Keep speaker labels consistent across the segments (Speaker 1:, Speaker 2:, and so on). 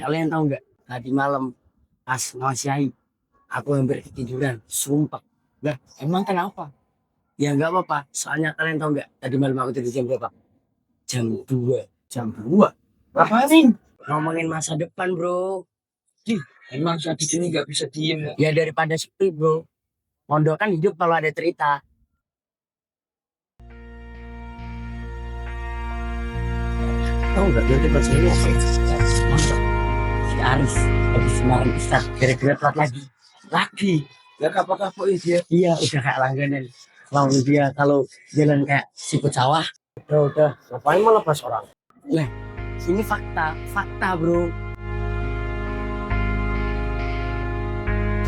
Speaker 1: Kalian tahu nggak? Tadi malam pas ngasiahi, aku hampir ketiduran. Sumpah. Lah, emang kenapa? Ya nggak apa-apa. Soalnya kalian tahu nggak? Tadi malam aku tidur jam berapa? Jam 2. Jam 2. Ngapain? Ngomongin masa depan, bro.
Speaker 2: Ih, emang saat di sini nggak bisa diem ya?
Speaker 1: Ya daripada sepi, bro. Pondok kan hidup kalau ada cerita. Tahu nggak nanti pas ini apa ya? Masa si Aris habis semalam Ustaz gara-gara telat lagi
Speaker 2: Ya kapok-kapok dia.
Speaker 1: iya udah kayak langganan mau dia kalau jalan kayak siput sawah udah ngapain malah pas orang lah ini fakta bro.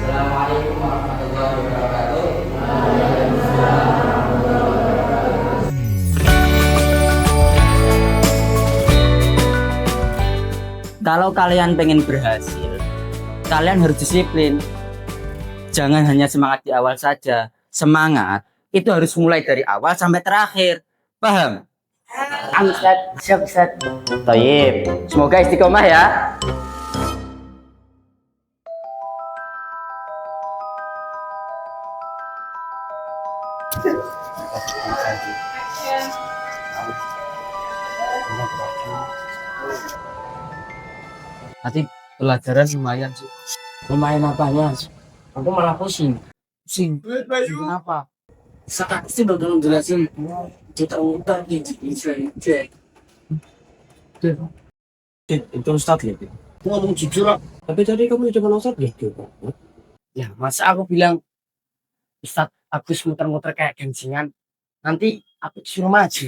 Speaker 3: Assalamualaikum warahmatullahi wabarakatuh. Kalau kalian pengen berhasil, kalian harus disiplin. Jangan hanya semangat di awal saja. Semangat itu harus mulai dari awal sampai terakhir. Paham?
Speaker 1: Ustaz siap Ustaz.
Speaker 3: Tayyib. Semoga istiqomah ya.
Speaker 2: Nanti pelajaran lumayan sih.
Speaker 1: Lumayan apanya aku malah pusing
Speaker 2: Kenapa?
Speaker 1: saat sih udah jelasin kita utar gitu
Speaker 2: Itu Ustadz gitu.
Speaker 1: ngomong jujur lah.
Speaker 2: Tapi tadi kamu di depan Ustadz gitu.
Speaker 1: Ya masa aku bilang Ustaz Agus muter-muter kayak gengsingan nanti aku disuruh maju.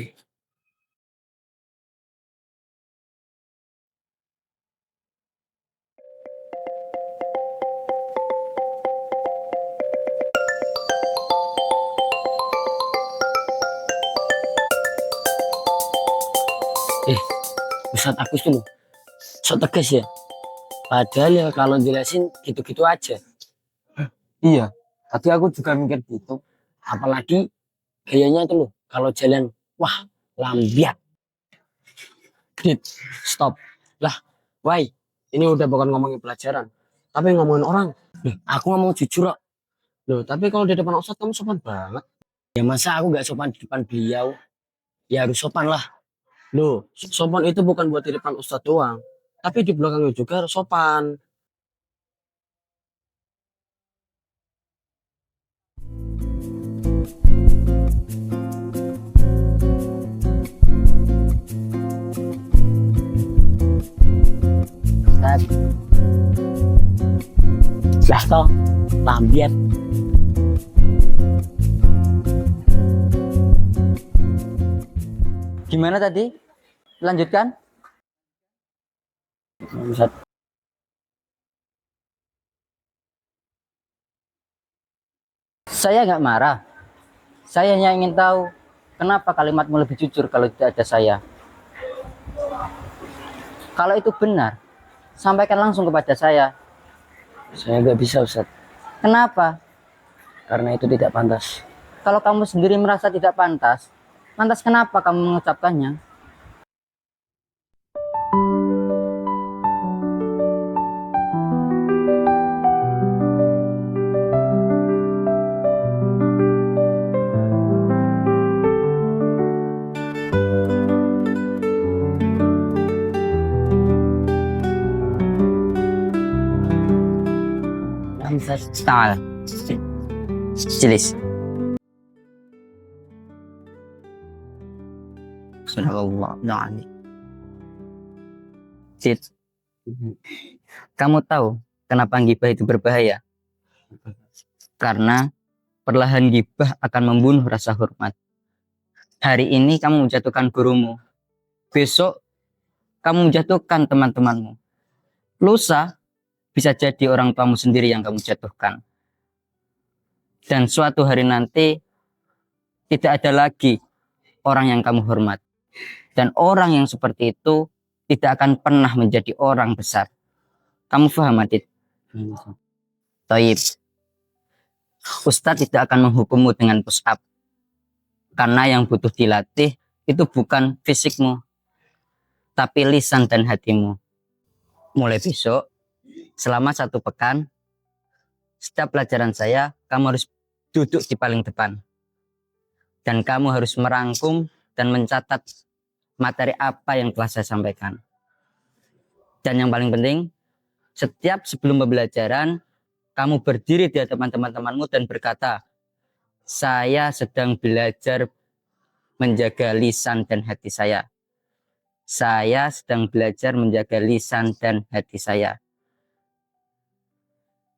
Speaker 1: Ustaz Agus tuh sok tegas ya. Padahal ya kalau jelasin gitu-gitu aja.
Speaker 2: Iya. Tadi aku juga mikir gitu.
Speaker 1: Apalagi gayanya tuh loh kalau jalan wah lambiat. Dit, stop. Lah, why? Ini udah bukan ngomongin pelajaran, tapi ngomongin orang. Loh, aku ngomong jujur kok. Loh, tapi kalau di depan Ustadz kamu sopan banget. Ya masa aku nggak sopan di depan beliau? Ya harus sopan lah. Loh, sopan itu bukan buat di depan Ustadz doang, tapi di belakangnya juga harus sopan. Ustadz. Lah toh, lambiat.
Speaker 3: Gimana tadi? Lanjutkan.
Speaker 1: Ustadz.
Speaker 3: Saya nggak marah. Saya hanya ingin tahu kenapa kalimatmu lebih jujur kalau tidak ada saya. Kalau itu benar, sampaikan langsung kepada saya.
Speaker 1: Saya nggak bisa Ustadz,
Speaker 3: Kenapa?
Speaker 1: karena itu tidak pantas.
Speaker 3: Kalau kamu sendiri merasa tidak pantas, lantas kenapa kamu mengucapkannya?
Speaker 1: Ustadz.
Speaker 3: Tangan. Silis. Subhanallah. Sid, kamu tahu kenapa gibah itu berbahaya? Karena perlahan gibah akan membunuh rasa hormat. Hari ini kamu menjatuhkan gurumu. Besok kamu menjatuhkan teman-temanmu. Lusa bisa jadi orang tuamu sendiri yang kamu jatuhkan. Dan suatu hari nanti tidak ada lagi orang yang kamu hormat. Dan orang yang seperti itu tidak akan pernah menjadi orang besar. Kamu paham, Adit? Taib. Ustadz tidak akan menghukummu dengan push up. Karena yang butuh dilatih itu bukan fisikmu, tapi lisan dan hatimu. Mulai besok, selama 1 pekan, setiap pelajaran saya, kamu harus duduk di paling depan. Dan kamu harus merangkum dan mencatat materi apa yang telah saya sampaikan. Dan yang paling penting, setiap sebelum pembelajaran, kamu berdiri di hadapan teman-temanmu dan berkata, saya sedang belajar menjaga lisan dan hati saya. Saya sedang belajar menjaga lisan dan hati saya.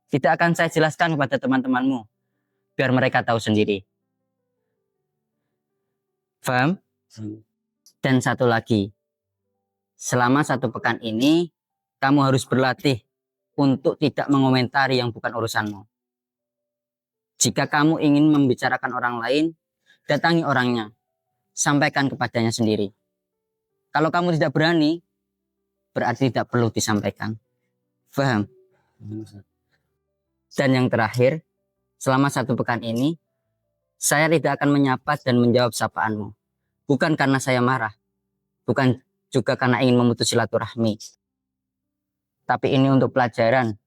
Speaker 3: Tidak akan saya jelaskan kepada teman-temanmu, biar mereka tahu sendiri. Paham? Dan satu lagi, selama 1 pekan ini, kamu harus berlatih untuk tidak mengomentari yang bukan urusanmu. Jika kamu ingin membicarakan orang lain, datangi orangnya, sampaikan kepadanya sendiri. Kalau kamu tidak berani, berarti tidak perlu disampaikan. Paham? Dan yang terakhir, selama 1 pekan ini, saya tidak akan menyapa dan menjawab sapaanmu. Bukan karena saya marah, bukan juga karena ingin memutus silaturahmi. Tapi ini untuk pelajaran,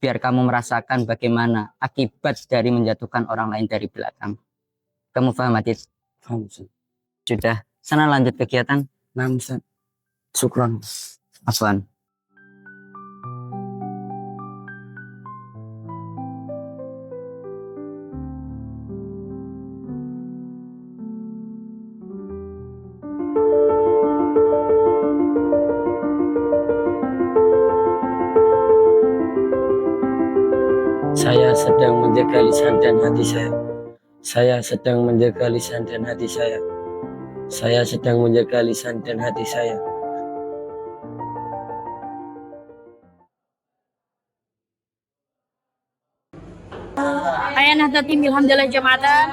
Speaker 3: biar kamu merasakan bagaimana akibat dari menjatuhkan orang lain dari belakang. Kamu paham, Adit?
Speaker 1: Paham, Ustaz.
Speaker 3: Sudah, sana lanjut kegiatan.
Speaker 1: Nah, Ustaz. Syukran.
Speaker 3: Afwan.
Speaker 1: Saya sedang menjaga lisan dan hati saya. Saya sedang menjaga lisan dan hati saya. Saya sedang menjaga lisan dan hati saya.
Speaker 4: Ayah Nahdlatul Ilham Jamaatan.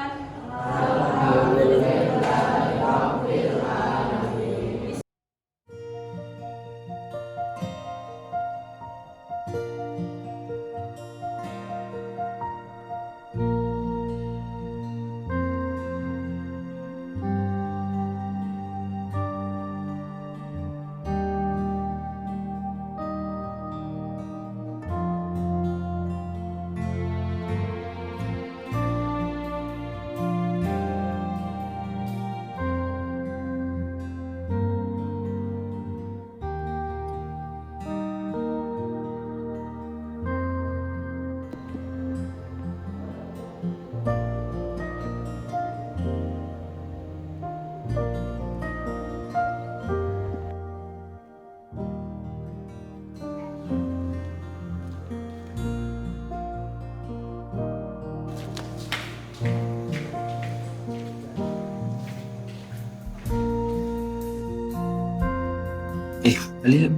Speaker 2: Kalian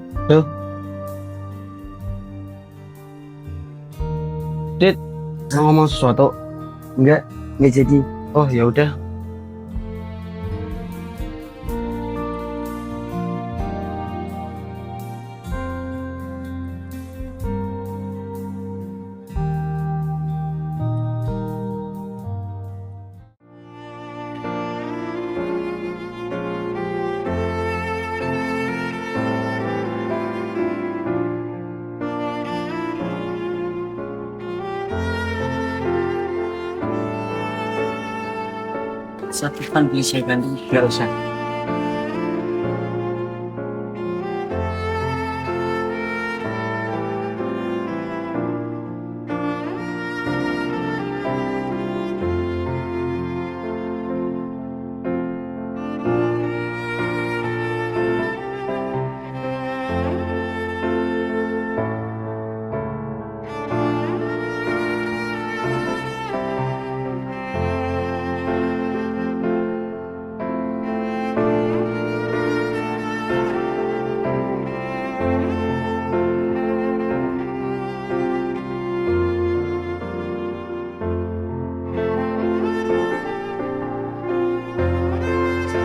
Speaker 1: Mau ngomong sesuatu? Enggak jadi.
Speaker 2: oh ya udah.
Speaker 1: Satu kan bisa ganti.
Speaker 3: Nggak usah.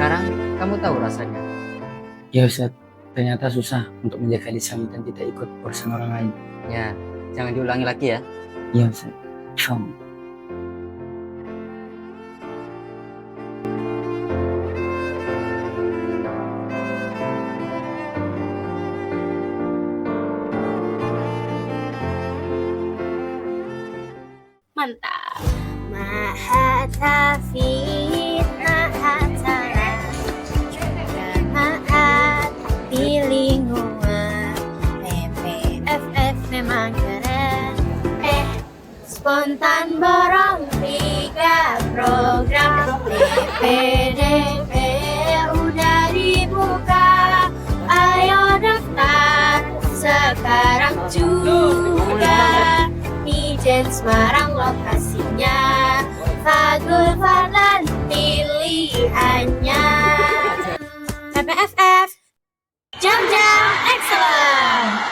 Speaker 3: Sekarang kamu tahu rasanya.
Speaker 1: Ya Ustaz, ternyata susah untuk menjaga lisan dan tidak ikut urusan orang lain.
Speaker 3: Ya, jangan diulangi lagi ya.
Speaker 1: Ya Ustaz. Syam.
Speaker 5: Mahata fitna hatala Jamaat bilingual PPFF memang keren spontan borong 3 program PPDB udah dibuka ayo daftar sekarang juga Ijen Semarang lokasinya Fagul Fadlan pilihannya PPFF Jam-jam excellent.